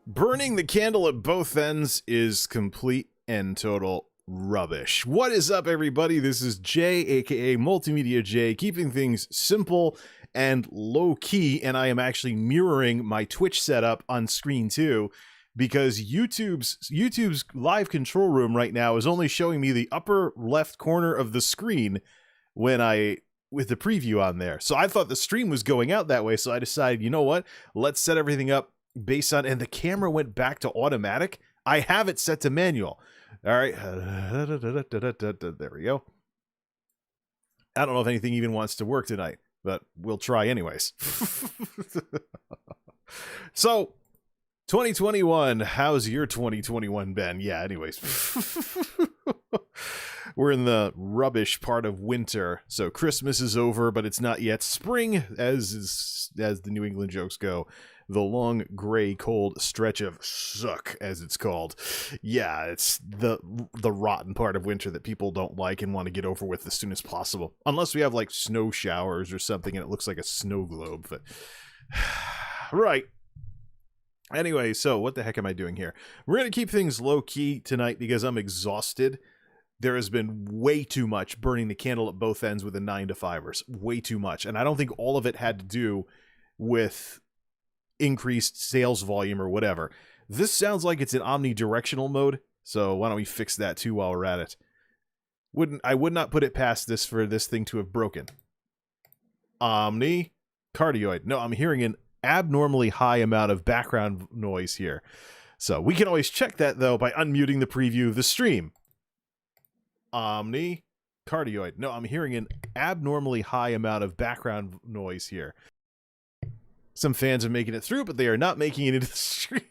Burning the candle at both ends is complete and total rubbish. What is up, everybody? This is Jay, aka MultimediaJay, keeping things simple and low-key, and I am actually mirroring my Twitch setup on screen too, because YouTube's live control room right now is only showing me the upper left corner of the screen with the preview on there. So I thought the stream was going out that way, so I decided, you know what? Let's set everything up based on, and the camera went back to automatic. I have it set to manual. All right. There we go. I don't know if anything even wants to work tonight, but we'll try anyways. So 2021, how's your 2021 been? Yeah, anyways. We're in the rubbish part of winter, so Christmas is over, but it's not yet spring, as the New England jokes go. The long, gray, cold stretch of suck, as it's called. Yeah, it's the rotten part of winter that people don't like and want to get over with as soon as possible. Unless we have, like, snow showers or something and it looks like a snow globe. But right. Anyway, so what the heck am I doing here? We're going to keep things low-key tonight because I'm exhausted. There has been way too much burning the candle at both ends with the 9-to-5ers. Way too much. And I don't think all of it had to do with increased sales volume or whatever. This sounds like it's in omnidirectional mode, so why don't we fix that too while we're at it. I would not put it past this for this thing to have broken. Cardioid. No, I'm hearing an abnormally high amount of background noise here. So we can always check that, though, by unmuting the preview of the stream. Cardioid. No, I'm hearing an abnormally high amount of background noise here. Some fans are making it through, but they are not making it into the stream.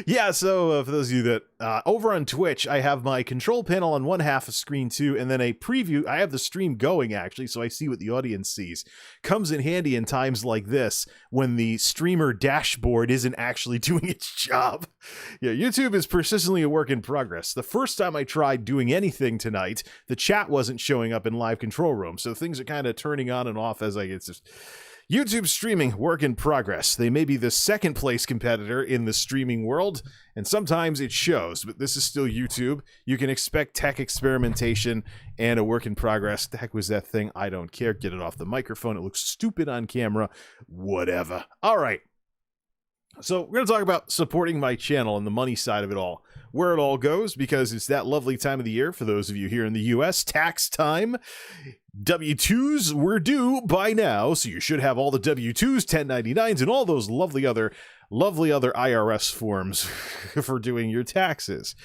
Yeah, so for those of you that over on Twitch, I have my control panel on one half of screen too, and then a preview. I have the stream going, actually, so I see what the audience sees. Comes in handy in times like this when the streamer dashboard isn't actually doing its job. Yeah, YouTube is persistently a work in progress. The first time I tried doing anything tonight, the chat wasn't showing up in live control room, so things are kind of turning on and off as I get just... YouTube streaming, work in progress. They may be the second place competitor in the streaming world, and sometimes it shows, but this is still YouTube. You can expect tech experimentation and a work in progress. The heck was that thing? I don't care. Get it off the microphone. It looks stupid on camera. Whatever. All right. So we're going to talk about supporting my channel and the money side of it all. Where it all goes, because it's that lovely time of the year for those of you here in the U.S. Tax time. W-2s were due by now, so you should have all the W-2s, 1099s, and all those lovely other IRS forms for doing your taxes.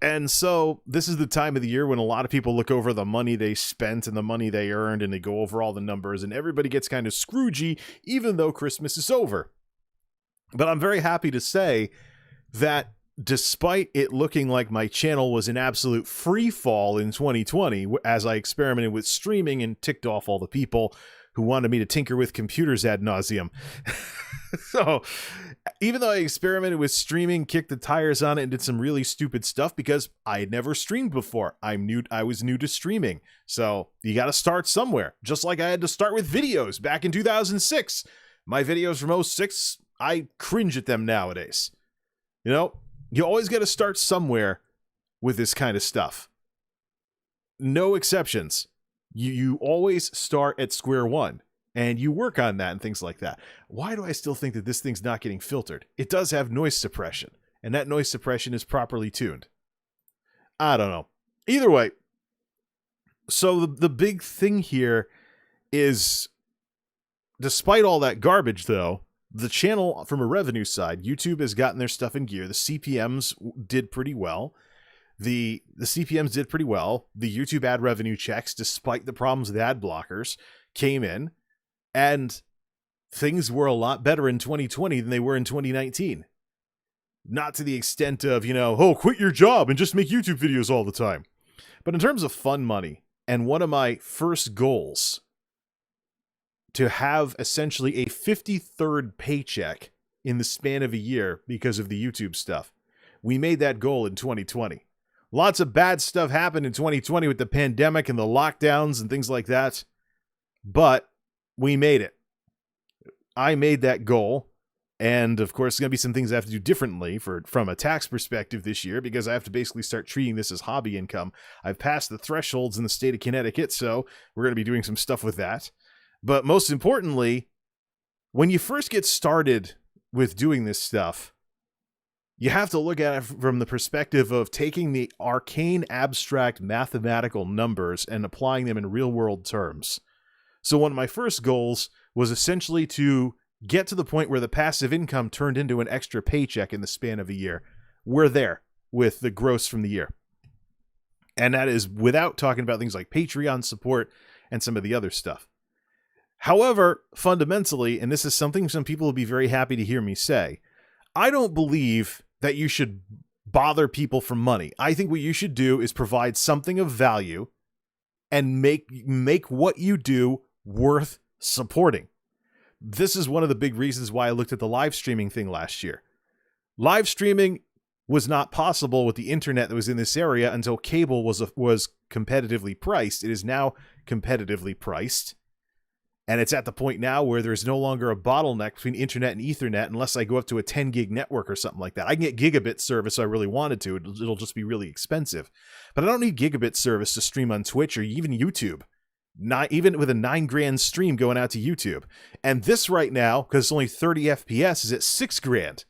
And so this is the time of the year when a lot of people look over the money they spent and the money they earned, and they go over all the numbers, and everybody gets kind of scroogey, even though Christmas is over. But I'm very happy to say that despite it looking like my channel was an absolute free fall in 2020, as I experimented with streaming and ticked off all the people who wanted me to tinker with computers ad nauseum. So even though I experimented with streaming, kicked the tires on it, and did some really stupid stuff because I had never streamed before. I was new to streaming. So you got to start somewhere. Just like I had to start with videos back in 2006. My videos from 2006, I cringe at them nowadays. You know? You always got to start somewhere with this kind of stuff. No exceptions. You always start at square one, and you work on that and things like that. Why do I still think that this thing's not getting filtered? It does have noise suppression, and that noise suppression is properly tuned. I don't know. Either way, so the big thing here is, despite all that garbage, though, the channel, from a revenue side, YouTube has gotten their stuff in gear. The CPMs did pretty well. The CPMs did pretty well. The YouTube ad revenue checks, despite the problems with ad blockers, came in. And things were a lot better in 2020 than they were in 2019. Not to the extent of, quit your job and just make YouTube videos all the time. But in terms of fun money, and one of my first goals, to have essentially a 53rd paycheck in the span of a year because of the YouTube stuff. We made that goal in 2020. Lots of bad stuff happened in 2020 with the pandemic and the lockdowns and things like that. But we made it. I made that goal, And of course, there's going to be some things I have to do differently from a tax perspective this year, because I have to basically start treating this as hobby income. I've passed the thresholds in the state of Connecticut, so we're going to be doing some stuff with that. But most importantly, when you first get started with doing this stuff, you have to look at it from the perspective of taking the arcane, abstract mathematical numbers and applying them in real-world terms. So one of my first goals was essentially to get to the point where the passive income turned into an extra paycheck in the span of a year. We're there with the gross from the year. And that is without talking about things like Patreon support and some of the other stuff. However, fundamentally, and this is something some people will be very happy to hear me say, I don't believe that you should bother people for money. I think what you should do is provide something of value and make what you do worth supporting. This is one of the big reasons why I looked at the live streaming thing last year. Live streaming was not possible with the internet that was in this area until cable was competitively priced. It is now competitively priced. And it's at the point now where there's no longer a bottleneck between internet and Ethernet unless I go up to a 10 gig network or something like that. I can get gigabit service if I really wanted to. It'll just be really expensive. But I don't need gigabit service to stream on Twitch or even YouTube. Not even with a $9,000 stream going out to YouTube. And this right now, because it's only 30 FPS, is at $6,000.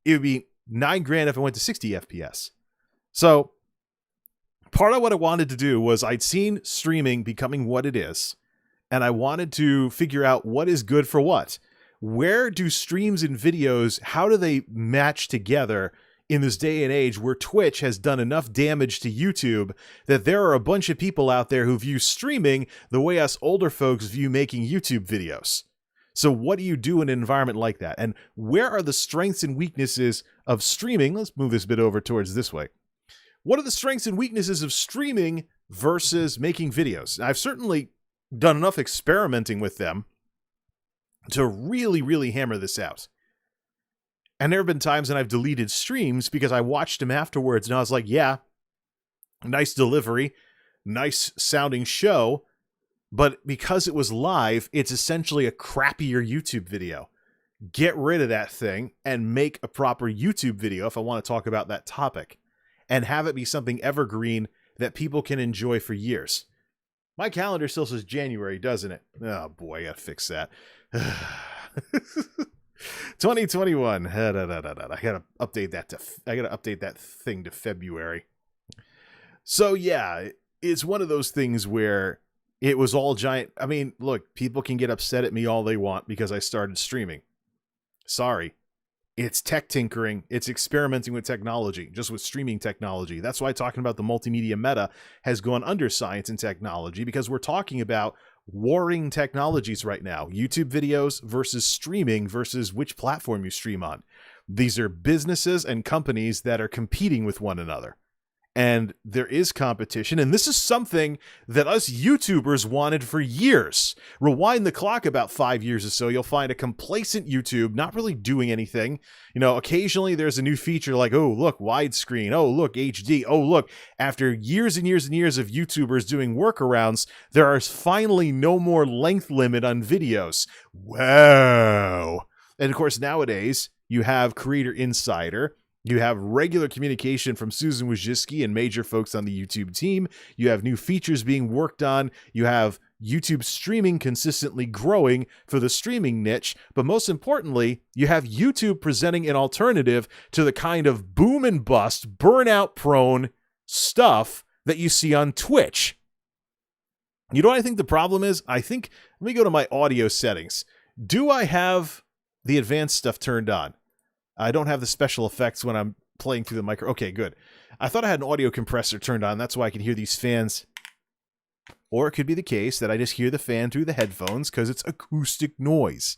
It would be $9,000 if I went to 60 FPS. So part of what I wanted to do was I'd seen streaming becoming what it is. And I wanted to figure out what is good for what. Where do streams and videos, how do they match together in this day and age where Twitch has done enough damage to YouTube that there are a bunch of people out there who view streaming the way us older folks view making YouTube videos? So what do you do in an environment like that? And where are the strengths and weaknesses of streaming? Let's move this bit over towards this way. What are the strengths and weaknesses of streaming versus making videos? I've certainly done enough experimenting with them to really hammer this out. And there have been times when I've deleted streams because I watched them afterwards and I was like, yeah, nice delivery, nice sounding show, but because it was live, it's essentially a crappier YouTube video. Get rid of that thing and make a proper YouTube video if I want to talk about that topic, and have it be something evergreen that people can enjoy for years. My calendar still says January, doesn't it? Oh boy, I gotta fix that. 2021. I gotta update that thing to February. So yeah, it's one of those things where it was all giant. I mean, look, people can get upset at me all they want because I started streaming. Sorry. It's tech tinkering. It's experimenting with technology, just with streaming technology. That's why talking about the multimedia meta has gone under science and technology, because we're talking about warring technologies right now. YouTube videos versus streaming versus which platform you stream on. These are businesses and companies that are competing with one another. And there is competition, and this is something that us YouTubers wanted for years. Rewind the clock about 5 years or so, you'll find a complacent YouTube not really doing anything. You know, occasionally there's a new feature like, oh, look, widescreen. Oh, look, HD. Oh, look, after years and years and years of YouTubers doing workarounds, there is finally no more length limit on videos. Wow. And of course, nowadays, you have Creator Insider. You have regular communication from Susan Wojcicki and major folks on the YouTube team. You have new features being worked on. You have YouTube streaming consistently growing for the streaming niche. But most importantly, you have YouTube presenting an alternative to the kind of boom and bust, burnout prone stuff that you see on Twitch. You know what I think the problem is? Let me go to my audio settings. Do I have the advanced stuff turned on? I don't have the special effects when I'm playing through the micro. Okay, good. I thought I had an audio compressor turned on. That's why I can hear these fans. Or it could be the case that I just hear the fan through the headphones because it's acoustic noise.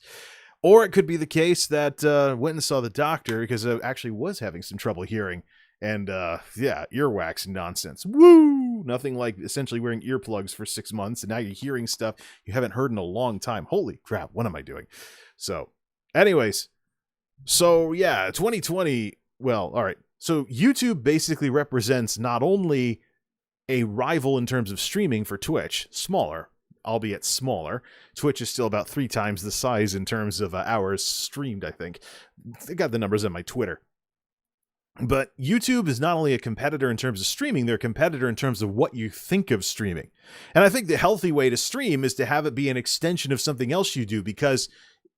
Or it could be the case that went and saw the doctor because I actually was having some trouble hearing. And yeah, earwax nonsense. Woo! Nothing like essentially wearing earplugs for 6 months and now you're hearing stuff you haven't heard in a long time. Holy crap, what am I doing? So, anyways. So yeah, 2020, well, all right. So YouTube basically represents not only a rival in terms of streaming for Twitch, smaller, albeit smaller. Twitch is still about 3 times the size in terms of hours streamed, I think. I got the numbers on my Twitter. But YouTube is not only a competitor in terms of streaming, they're a competitor in terms of what you think of streaming. And I think the healthy way to stream is to have it be an extension of something else you do, because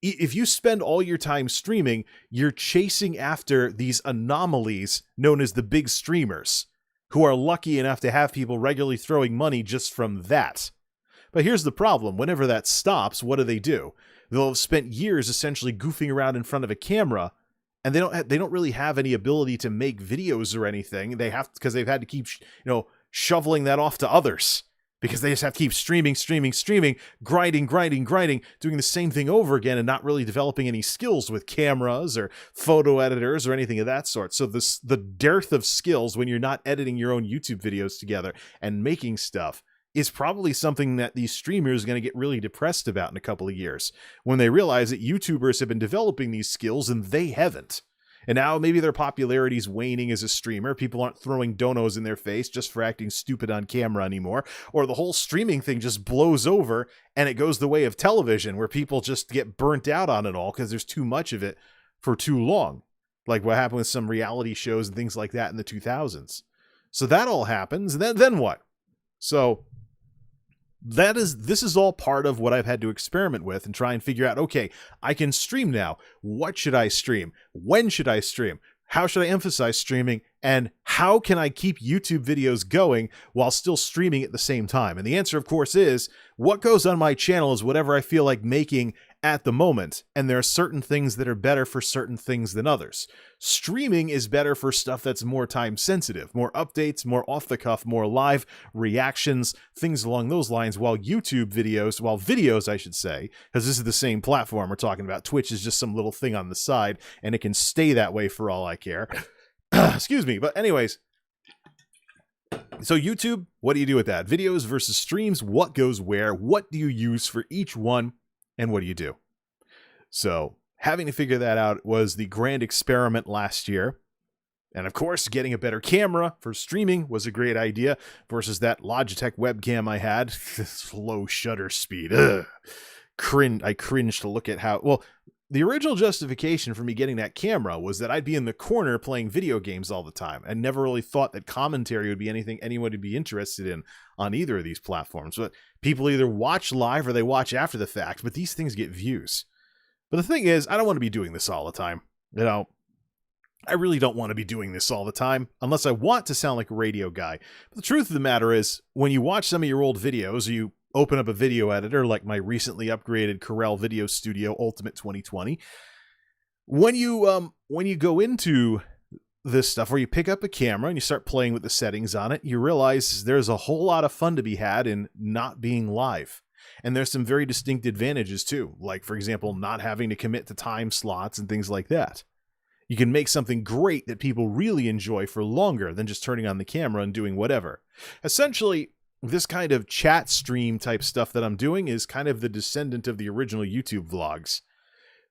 if you spend all your time streaming, you're chasing after these anomalies known as the big streamers, who are lucky enough to have people regularly throwing money just from that. But here's the problem. Whenever that stops, what do? They'll have spent years essentially goofing around in front of a camera, and they don't really have any ability to make videos or anything. They have, because they've had to keep, shoveling that off to others, because they just have to keep streaming, grinding, doing the same thing over again, and not really developing any skills with cameras or photo editors or anything of that sort. So the dearth of skills when you're not editing your own YouTube videos together and making stuff is probably something that these streamers are going to get really depressed about in a couple of years, when they realize that YouTubers have been developing these skills and they haven't. And now maybe their popularity is waning as a streamer. People aren't throwing donos in their face just for acting stupid on camera anymore. Or the whole streaming thing just blows over and it goes the way of television, where people just get burnt out on it all because there's too much of it for too long. Like what happened with some reality shows and things like that in the 2000s. So that all happens. And then what? So this is all part of what I've had to experiment with and try and figure out, okay, I can stream now. What should I stream? When should I stream? How should I emphasize streaming? And how can I keep YouTube videos going while still streaming at the same time? And the answer, of course, is what goes on my channel is whatever I feel like making at the moment. And there are certain things that are better for certain things than others. Streaming is better for stuff that's more time sensitive, more updates, more off the cuff, more live reactions, things along those lines, while videos, I should say, because this is the same platform we're talking about. Twitch is just some little thing on the side, and it can stay that way for all I care. Excuse me. But anyways, so YouTube, what do you do with that? Videos versus streams, what goes where? What do you use for each one? And what do you do? So having to figure that out was the grand experiment last year. And of course, getting a better camera for streaming was a great idea versus that Logitech webcam I had. Slow shutter speed. Ugh. I cringe to look at how... Well, the original justification for me getting that camera was that I'd be in the corner playing video games all the time. I never really thought that commentary would be anything anyone would be interested in on either of these platforms. But people either watch live or they watch after the fact, but these things get views. But the thing is, I don't want to be doing this all the time. I really don't want to be doing this all the time unless I want to sound like a radio guy. But the truth of the matter is, when you watch some of your old videos, you open up a video editor like my recently upgraded Corel Video Studio Ultimate 2020. When you go into this stuff where you pick up a camera and you start playing with the settings on it, you realize there's a whole lot of fun to be had in not being live. And there's some very distinct advantages too, like for example, not having to commit to time slots and things like that. You can make something great that people really enjoy for longer than just turning on the camera and doing whatever. Essentially, this kind of chat stream type stuff that I'm doing is kind of the descendant of the original YouTube vlogs,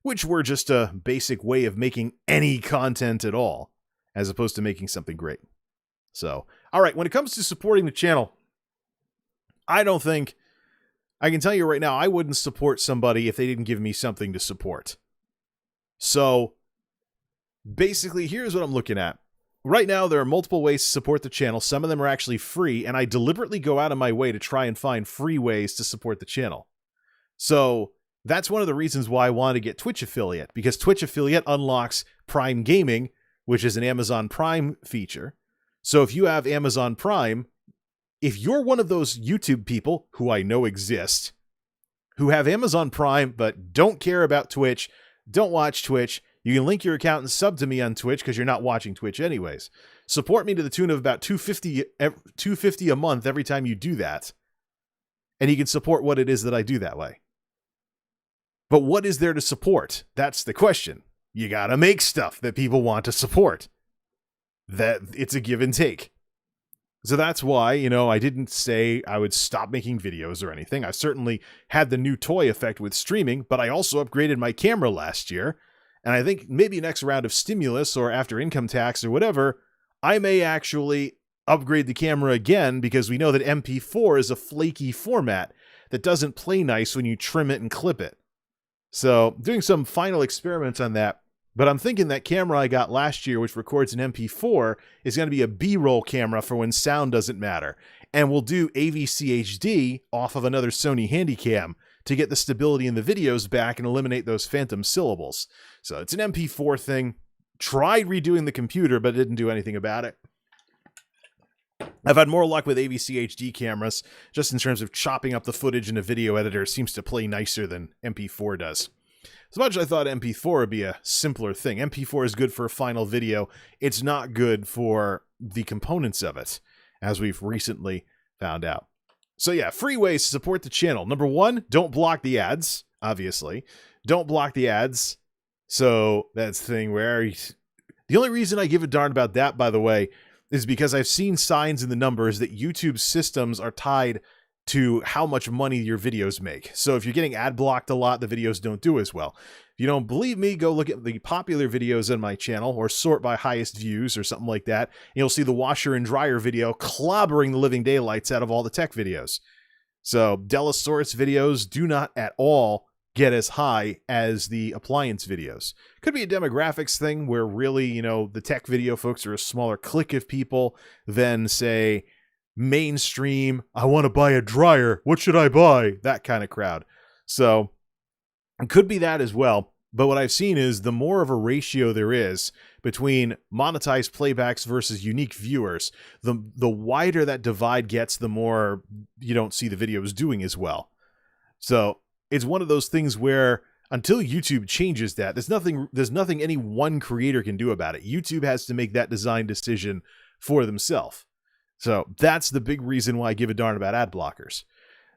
which were just a basic way of making any content at all, as opposed to making something great. So, all right, when it comes to supporting the channel, I can tell you right now, I wouldn't support somebody if they didn't give me something to support. So, basically, here's what I'm looking at. Right now, there are multiple ways to support the channel. Some of them are actually free, and I deliberately go out of my way to try and find free ways to support the channel. So that's one of the reasons why I wanted to get Twitch Affiliate, because Twitch Affiliate unlocks Prime Gaming, which is an Amazon Prime feature. So if you have Amazon Prime, if you're one of those YouTube people, who I know exist, who have Amazon Prime but don't care about Twitch, don't watch Twitch, you can link your account and sub to me on Twitch because you're not watching Twitch anyways. Support me to the tune of about $250 a month every time you do that. And you can support what it is that I do that way. But what is there to support? That's the question. You gotta make stuff that people want to support. That it's a give and take. So that's why, I didn't say I would stop making videos or anything. I certainly had the new toy effect with streaming, but I also upgraded my camera last year. And I think maybe next round of stimulus or after income tax or whatever, I may actually upgrade the camera again, because we know that MP4 is a flaky format that doesn't play nice when you trim it and clip it. So doing some final experiments on that. But I'm thinking that camera I got last year, which records an MP4, is going to be a B-roll camera for when sound doesn't matter. And we'll do AVC HD off of another Sony Handycam to get the stability in the videos back and eliminate those phantom syllables. So it's an MP4 thing. Tried redoing the computer, but didn't do anything about it. I've had more luck with AVC HD cameras, just in terms of chopping up the footage in a video editor. It seems to play nicer than MP4 does. As much as I thought MP4 would be a simpler thing, MP4 is good for a final video. It's not good for the components of it, as we've recently found out. So yeah, free ways to support the channel. Number one, don't block the ads, obviously. Don't block the ads. So that's the thing where... The only reason I give a darn about that, by the way, is because I've seen signs in the numbers that YouTube systems are tied to how much money your videos make. So if you're getting ad blocked a lot, the videos don't do as well. If you don't believe me, go look at the popular videos on my channel or sort by highest views or something like that. You'll see the washer and dryer video clobbering the living daylights out of all the tech videos. So Delosaurus videos do not at all get as high as the appliance videos. Could be a demographics thing where really, you know, the tech video folks are a smaller clique of people than, say, mainstream, I want to buy a dryer, what should I buy? That kind of crowd. So it could be that as well. But what I've seen is the more of a ratio there is between monetized playbacks versus unique viewers, the wider that divide gets, the more you don't see the videos doing as well. So it's one of those things where until YouTube changes that, there's nothing any one creator can do about it. YouTube has to make that design decision for themselves. So that's the big reason why I give a darn about ad blockers.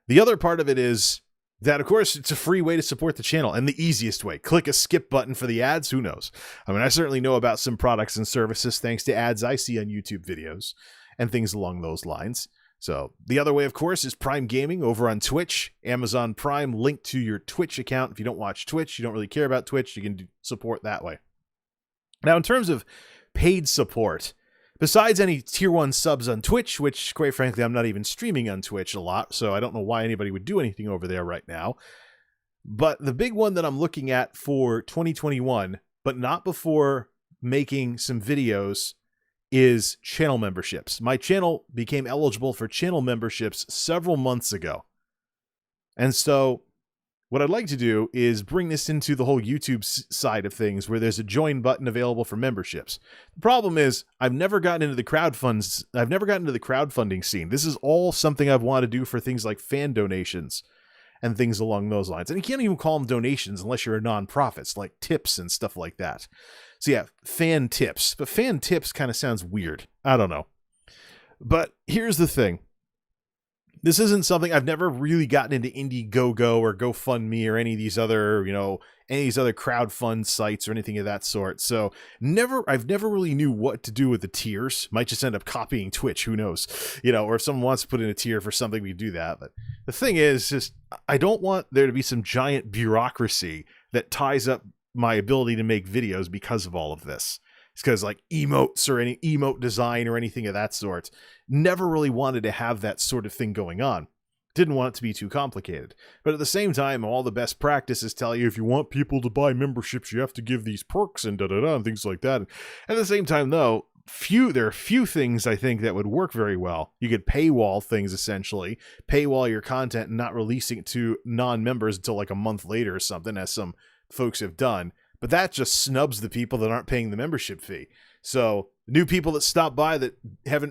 The other part of it is that, of course, it's a free way to support the channel, and the easiest way. Click a skip button for the ads. Who knows? I mean, I certainly know about some products and services thanks to ads I see on YouTube videos and things along those lines. So the other way, of course, is Prime Gaming over on Twitch. Amazon Prime linked to your Twitch account. If you don't watch Twitch, you don't really care about Twitch, you can support that way. Now, in terms of paid support, besides any tier 1 subs on Twitch, which, quite frankly, I'm not even streaming on Twitch a lot, so I don't know why anybody would do anything over there right now. But the big one that I'm looking at for 2021, but not before making some videos, is channel memberships. My channel became eligible for channel memberships several months ago. And so what I'd like to do is bring this into the whole YouTube side of things, where there's a join button available for memberships. The problem is I've never gotten into the crowdfunding scene. This is all something I've wanted to do for things like fan donations and things along those lines. And you can't even call them donations unless you're a nonprofit. It's like tips and stuff like that. So yeah, fan tips. But fan tips kind of sounds weird. I don't know. But here's the thing. This isn't something I've never really gotten into Indiegogo or GoFundMe or any of these other, any of these other crowdfund sites or anything of that sort. So I've never really knew what to do with the tiers. Might just end up copying Twitch. Who knows? Or if someone wants to put in a tier for something, we do that. But the thing is just, I don't want there to be some giant bureaucracy that ties up my ability to make videos because of all of this. It's because like emotes or any emote design or anything of that sort, never really wanted to have that sort of thing going on. Didn't want it to be too complicated. But at the same time, all the best practices tell you if you want people to buy memberships, you have to give these perks and da-da-da and things like that. At the same time, though, there are few things I think that would work very well. You could paywall things, essentially. Paywall your content and not releasing it to non-members until like a month later or something, as some folks have done. But that just snubs the people that aren't paying the membership fee. So new people that stop by that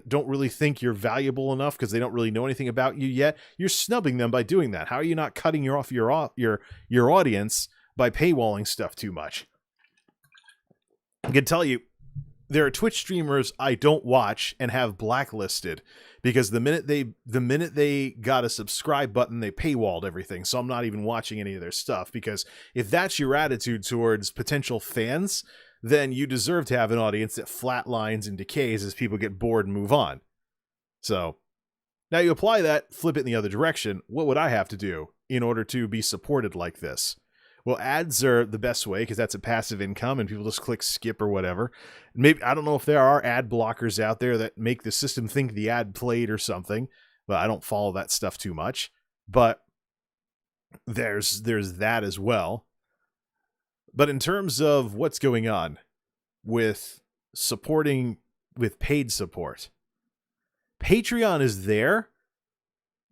don't really think you're valuable enough because they don't really know anything about you yet, you're snubbing them by doing that. How are you not cutting off your audience by paywalling stuff too much? I can tell you, there are Twitch streamers I don't watch and have blacklisted because the minute they got a subscribe button, they paywalled everything. So I'm not even watching any of their stuff, because if that's your attitude towards potential fans, then you deserve to have an audience that flatlines and decays as people get bored and move on. So now you apply that, flip it in the other direction. What would I have to do in order to be supported like this? Well, ads are the best way because that's a passive income and people just click skip or whatever. Maybe, I don't know if there are ad blockers out there that make the system think the ad played or something, but I don't follow that stuff too much. But there's that as well. But in terms of what's going on with supporting with paid support, Patreon is there,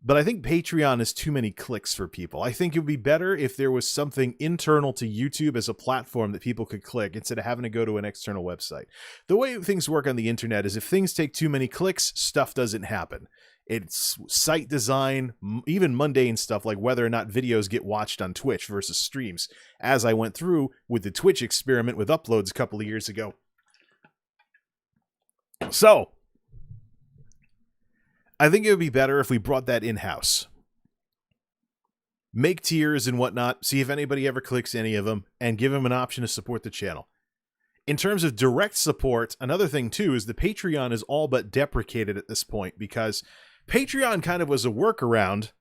but I think Patreon is too many clicks for people. I think it would be better if there was something internal to YouTube as a platform that people could click instead of having to go to an external website. The way things work on the internet is if things take too many clicks, stuff doesn't happen. It's site design, even mundane stuff like whether or not videos get watched on Twitch versus streams, as I went through with the Twitch experiment with uploads a couple of years ago. So, I think it would be better if we brought that in-house. Make tiers and whatnot, see if anybody ever clicks any of them, and give them an option to support the channel. In terms of direct support, another thing too is the Patreon is all but deprecated at this point because Patreon kind of was a workaround.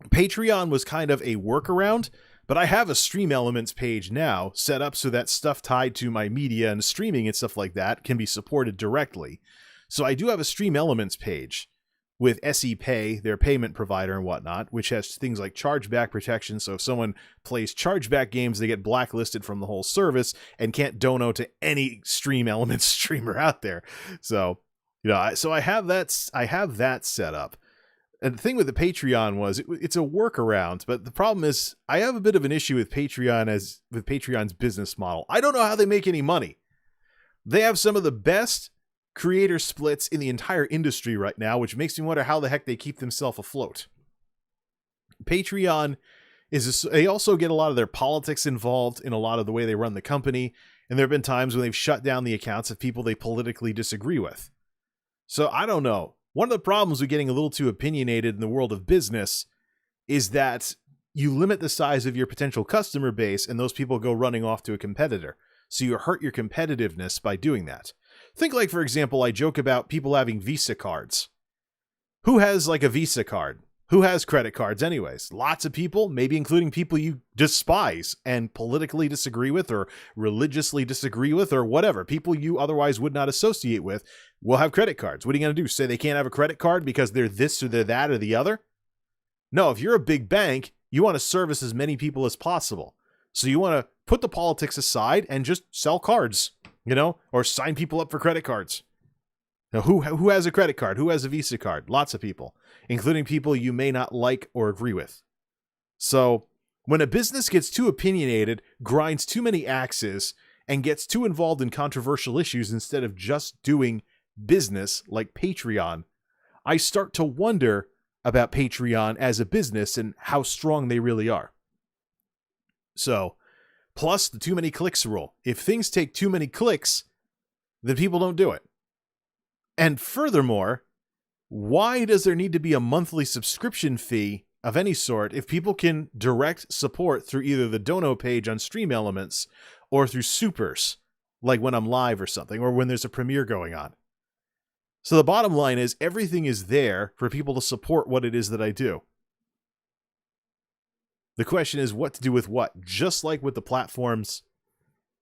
Patreon was kind of a workaround, but I have a Stream Elements page now set up so that stuff tied to my media and streaming and stuff like that can be supported directly. So I do have a Stream Elements page with SE Pay, their payment provider and whatnot, which has things like chargeback protection. So if someone plays chargeback games, they get blacklisted from the whole service and can't dono to any Stream Elements streamer out there. So, you know, so I have that set up. And the thing with the Patreon was it's a workaround, but the problem is I have a bit of an issue with Patreon's business model. I don't know how they make any money. They have some of the best creator splits in the entire industry right now, which makes me wonder how the heck they keep themselves afloat. Patreon they also get a lot of their politics involved in a lot of the way they run the company, and there have been times when they've shut down the accounts of people they politically disagree with. So I don't know. One of the problems with getting a little too opinionated in the world of business is that you limit the size of your potential customer base and those people go running off to a competitor. So you hurt your competitiveness by doing that. Think like, for example, I joke about people having Visa cards. Who has like a Visa card? Who has credit cards anyways? Lots of people, maybe including people you despise and politically disagree with or religiously disagree with or whatever. People you otherwise would not associate with will have credit cards. What are you going to do? Say they can't have a credit card because they're this or they're that or the other? No, if you're a big bank, you want to service as many people as possible. So you want to put the politics aside and just sell cards, you know, or sign people up for credit cards. Now, who has a credit card? Who has a Visa card? Lots of people, including people you may not like or agree with. So when a business gets too opinionated, grinds too many axes, and gets too involved in controversial issues instead of just doing business like Patreon, I start to wonder about Patreon as a business and how strong they really are. So, plus the too many clicks rule. If things take too many clicks, then people don't do it. And furthermore, why does there need to be a monthly subscription fee of any sort if people can direct support through either the dono page on Stream Elements or through supers, like when I'm live or something, or when there's a premiere going on? So the bottom line is everything is there for people to support what it is that I do. The question is what to do with what, just like with the platforms,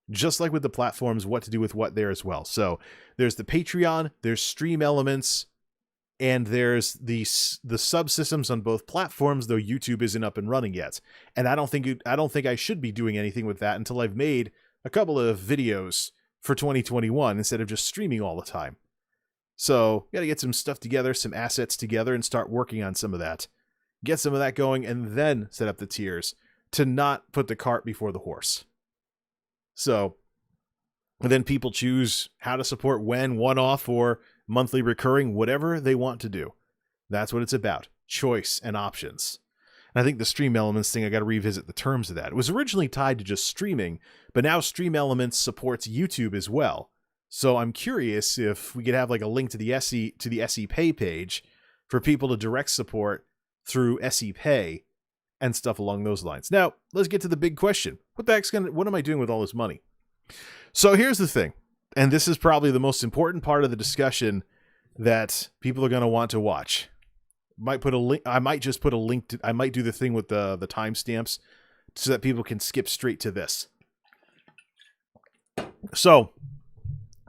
what to do with what there as well. So there's the Patreon, there's Stream Elements, and there's the subsystems on both platforms, though YouTube isn't up and running yet. And I don't think I should be doing anything with that until I've made a couple of videos for 2021 instead of just streaming all the time. So got to get some stuff together, some assets together, and start working on some of that. Get some of that going, and then set up the tiers to not put the cart before the horse. So then people choose how to support when, one-off, or monthly recurring, whatever they want to do. That's what it's about. Choice and options. And I think the Stream Elements thing, I got to revisit the terms of that. It was originally tied to just streaming, but now Stream Elements supports YouTube as well. So I'm curious if we could have like a link to the SE Pay page for people to direct support through SE Pay and stuff along those lines. Now, let's get to the big question. What am I doing with all this money? So here's the thing, and this is probably the most important part of the discussion that people are going to want to watch. I might just put a link to, I might do the thing with the timestamps so that people can skip straight to this. So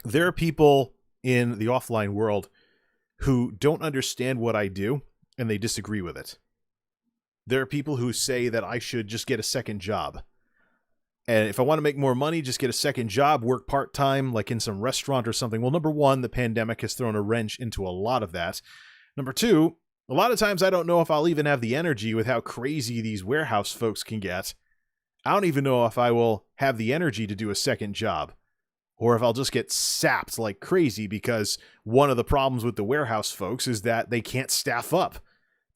there are people in the offline world who don't understand what I do and they disagree with it. There are people who say that I should just get a second job. And if I want to make more money, just get a second job, work part-time, like in some restaurant or something. Well, number one, the pandemic has thrown a wrench into a lot of that. Number two, a lot of times I don't know if I'll even have the energy with how crazy these warehouse folks can get. I don't even know if I will have the energy to do a second job, or if I'll just get sapped like crazy, because one of the problems with the warehouse folks is that they can't staff up.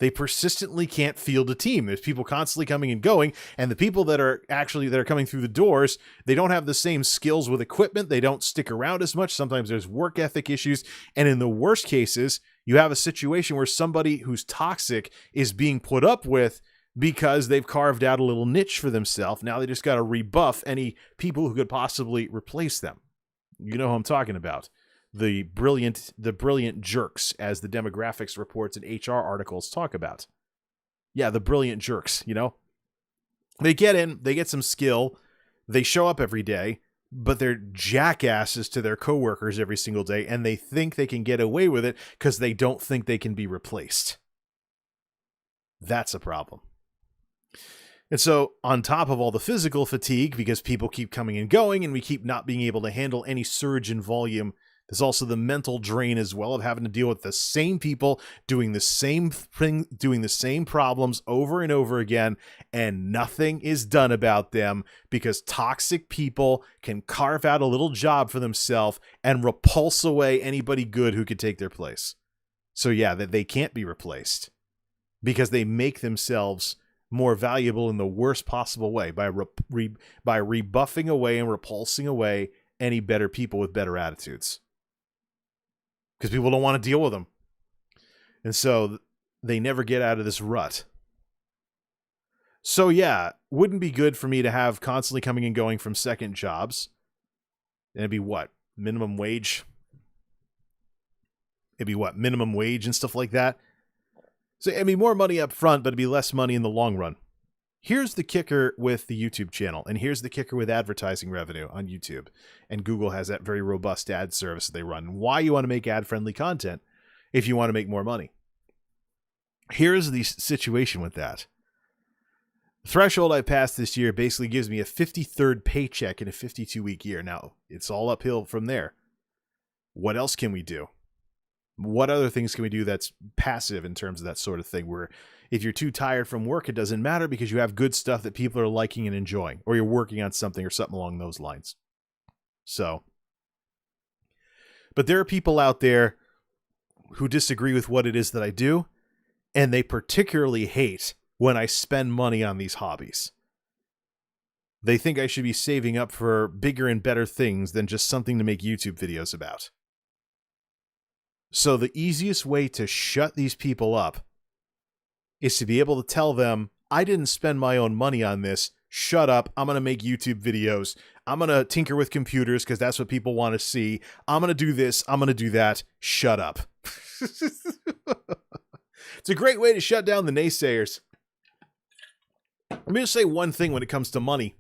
They persistently can't field a team. There's people constantly coming and going, and the people that are coming through the doors, they don't have the same skills with equipment. They don't stick around as much. Sometimes there's work ethic issues. And in the worst cases, you have a situation where somebody who's toxic is being put up with because they've carved out a little niche for themselves. Now they just got to rebuff any people who could possibly replace them. You know who I'm talking about. The brilliant jerks, as the demographics reports and HR articles talk about. Yeah, the brilliant jerks, you know? They get in, they get some skill, they show up every day, but they're jackasses to their coworkers every single day, and they think they can get away with it because they don't think they can be replaced. That's a problem. And so, on top of all the physical fatigue, because people keep coming and going, and we keep not being able to handle any surge in volume, there's also the mental drain as well of having to deal with the same people doing the same thing, doing the same problems over and over again, and nothing is done about them because toxic people can carve out a little job for themselves and repulse away anybody good who could take their place. So yeah, that they can't be replaced because they make themselves more valuable in the worst possible way by rebuffing away and repulsing away any better people with better attitudes. Because people don't want to deal with them. And so they never get out of this rut. So yeah, wouldn't be good for me to have constantly coming and going from second jobs. And it'd be what? Minimum wage? It'd be what? Minimum wage and stuff like that? So it'd be more money up front, but it'd be less money in the long run. Here's the kicker with the YouTube channel, and here's the kicker with advertising revenue on YouTube. And Google has that very robust ad service that they run. Why you want to make ad-friendly content if you want to make more money. Here's the situation with that. The threshold I passed this year basically gives me a 53rd paycheck in a 52-week year. Now, it's all uphill from there. What else can we do? What other things can we do that's passive in terms of that sort of thing, where if you're too tired from work, it doesn't matter because you have good stuff that people are liking and enjoying, or you're working on something or something along those lines. So, but there are people out there who disagree with what it is that I do, and they particularly hate when I spend money on these hobbies. They think I should be saving up for bigger and better things than just something to make YouTube videos about. So the easiest way to shut these people up is to be able to tell them, I didn't spend my own money on this. Shut up. I'm going to make YouTube videos. I'm going to tinker with computers because that's what people want to see. I'm going to do this. I'm going to do that. Shut up. It's a great way to shut down the naysayers. I'm going to say one thing when it comes to money.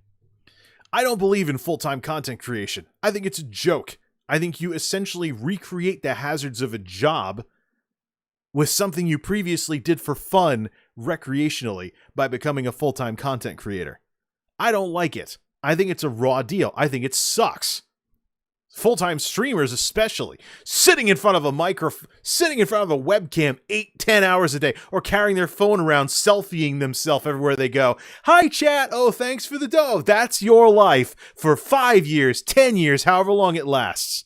I don't believe in full-time content creation. I think it's a joke. I think you essentially recreate the hazards of a job with something you previously did for fun recreationally by becoming a full-time content creator. I don't like it. I think it's a raw deal. I think it sucks. Full-time streamers especially, sitting in front of a sitting in front of a webcam 8-10 hours a day, or carrying their phone around, selfieing themselves everywhere they go. Hi chat, oh thanks for the dough. That's your life for 5 years, 10 years, however long it lasts.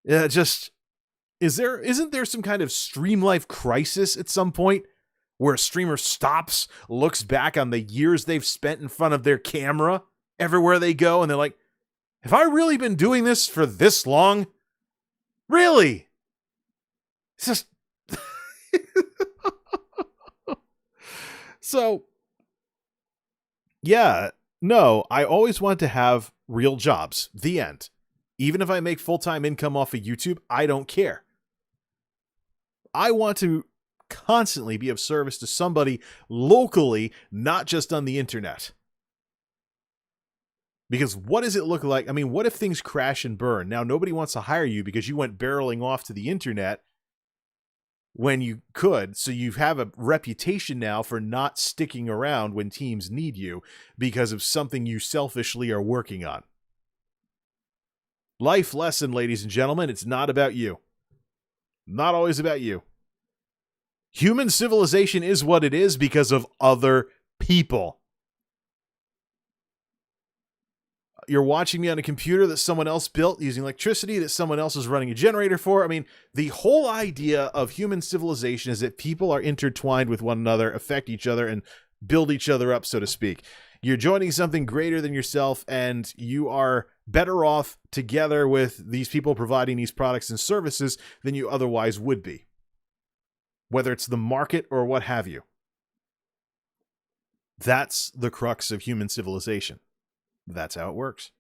Isn't there some kind of stream life crisis at some point where a streamer stops, looks back on the years they've spent in front of their camera everywhere they go, and they're like, have I really been doing this for this long? Really? It's just... So, yeah, no, I always want to have real jobs. The end. Even if I make full-time income off of YouTube, I don't care. I want to constantly be of service to somebody locally, not just on the internet. Because what does it look like? I mean, what if things crash and burn? Now, nobody wants to hire you because you went barreling off to the internet. when you could. So you have a reputation now for not sticking around when teams need you because of something you selfishly are working on. Life lesson, ladies and gentlemen, it's not about you. Not always about you. Human civilization is what it is because of other people. You're watching me on a computer that someone else built using electricity that someone else is running a generator for. I mean, the whole idea of human civilization is that people are intertwined with one another, affect each other, and build each other up, so to speak. You're joining something greater than yourself, and you are better off together with these people providing these products and services than you otherwise would be. Whether it's the market or what have you. That's the crux of human civilization. That's how it works.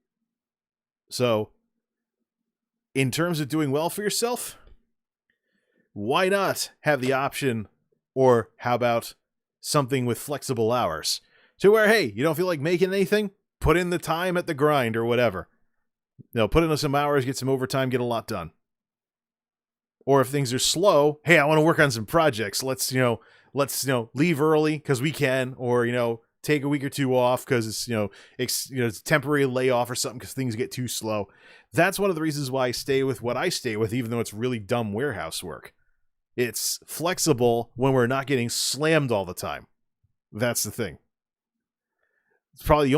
So, in terms of doing well for yourself, why not have the option, or how about something with flexible hours? To where, hey, you don't feel like making anything? Put in the time at the grind or whatever. Put in some hours, get some overtime, get a lot done. Or if things are slow, hey, I want to work on some projects. Let's leave early because we can, or, take a week or two off because it's, it's a temporary layoff or something because things get too slow. That's one of the reasons why I stay with what I stay with, even though it's really dumb warehouse work. It's flexible when we're not getting slammed all the time. That's the thing. It's probably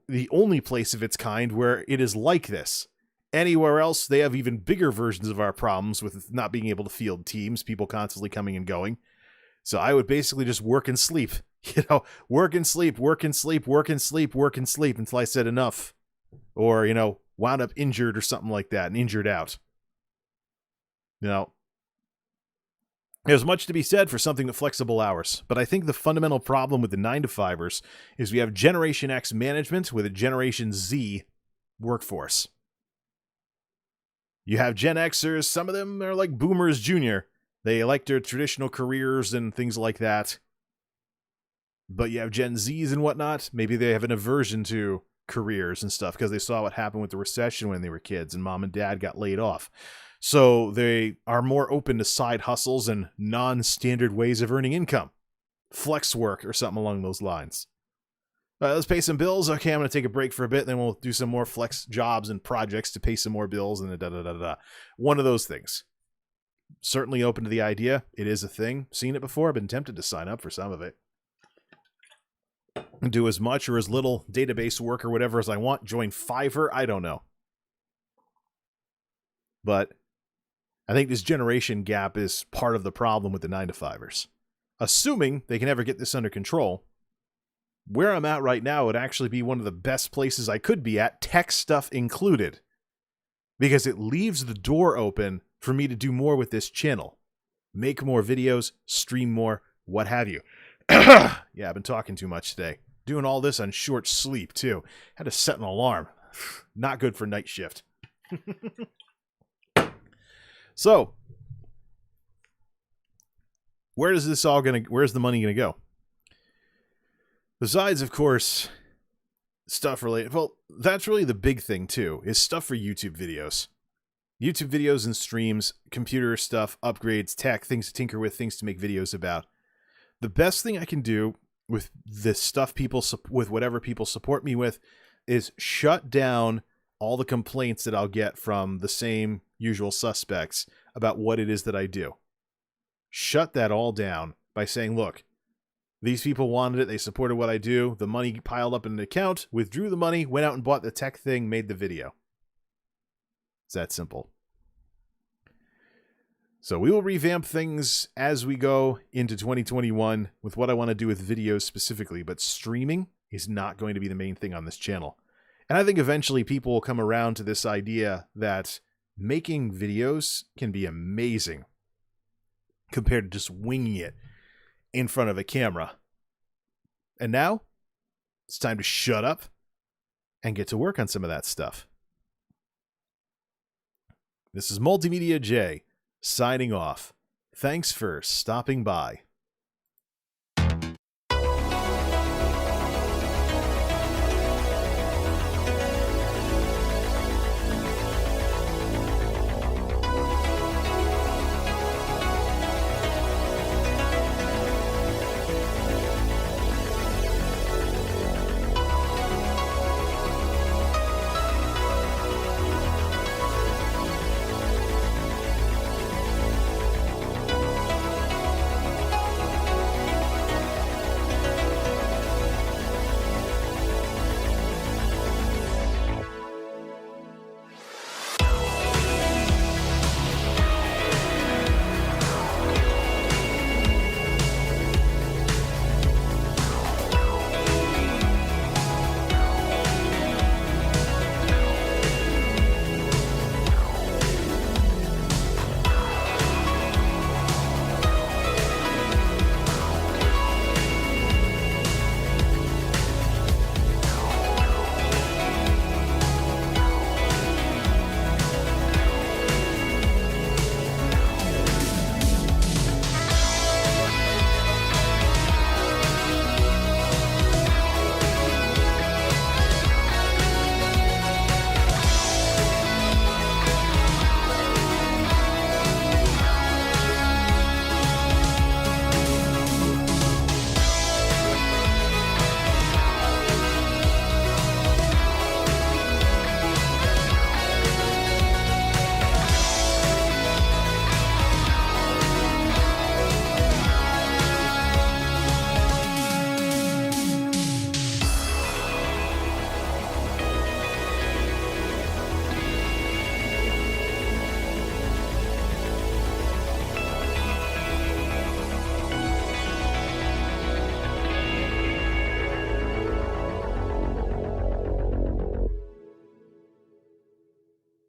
the only place of its kind where it is like this. Anywhere else, they have even bigger versions of our problems with not being able to field teams, people constantly coming and going. So I would basically just work and sleep. Work and sleep, work and sleep, work and sleep, work and sleep until I said enough. Or, wound up injured or something like that and injured out. There's much to be said for something with flexible hours, but I think the fundamental problem with the 9-to-5ers is we have Generation X management with a Generation Z workforce. You have Gen Xers, some of them are like Boomers Jr. They like their traditional careers and things like that. But you have Gen Zs and whatnot. Maybe they have an aversion to careers and stuff because they saw what happened with the recession when they were kids and mom and dad got laid off. So they are more open to side hustles and non-standard ways of earning income. Flex work or something along those lines. Let's pay some bills. Okay, I'm going to take a break for a bit. Then we'll do some more flex jobs and projects to pay some more bills and da-da-da-da-da. One of those things. Certainly open to the idea. It is a thing. Seen it before. Been tempted to sign up for some of it. Do as much or as little database work or whatever as I want. Join Fiverr. I don't know. But I think this generation gap is part of the problem with the 9-to-5ers. Assuming they can ever get this under control, where I'm at right now would actually be one of the best places I could be at, tech stuff included. Because it leaves the door open for me to do more with this channel. Make more videos, stream more, what have you. Yeah, I've been talking too much today. Doing all this on short sleep, too. Had to set an alarm. Not good for night shift. So, where's the money gonna go? Besides, of course, stuff related. Well, that's really the big thing, too, is stuff for YouTube videos. YouTube videos and streams, computer stuff, upgrades, tech, things to tinker with, things to make videos about. The best thing I can do with the stuff with whatever people support me with is shut down all the complaints that I'll get from the same usual suspects about what it is that I do. Shut that all down by saying, look, these people wanted it, they supported what I do, the money piled up in an account, withdrew the money, went out and bought the tech thing, made the video. It's that simple. So we will revamp things as we go into 2021 with what I want to do with videos specifically, but streaming is not going to be the main thing on this channel. And I think eventually people will come around to this idea that making videos can be amazing compared to just winging it in front of a camera. And now it's time to shut up and get to work on some of that stuff. This is MultimediaJay signing off. Thanks for stopping by.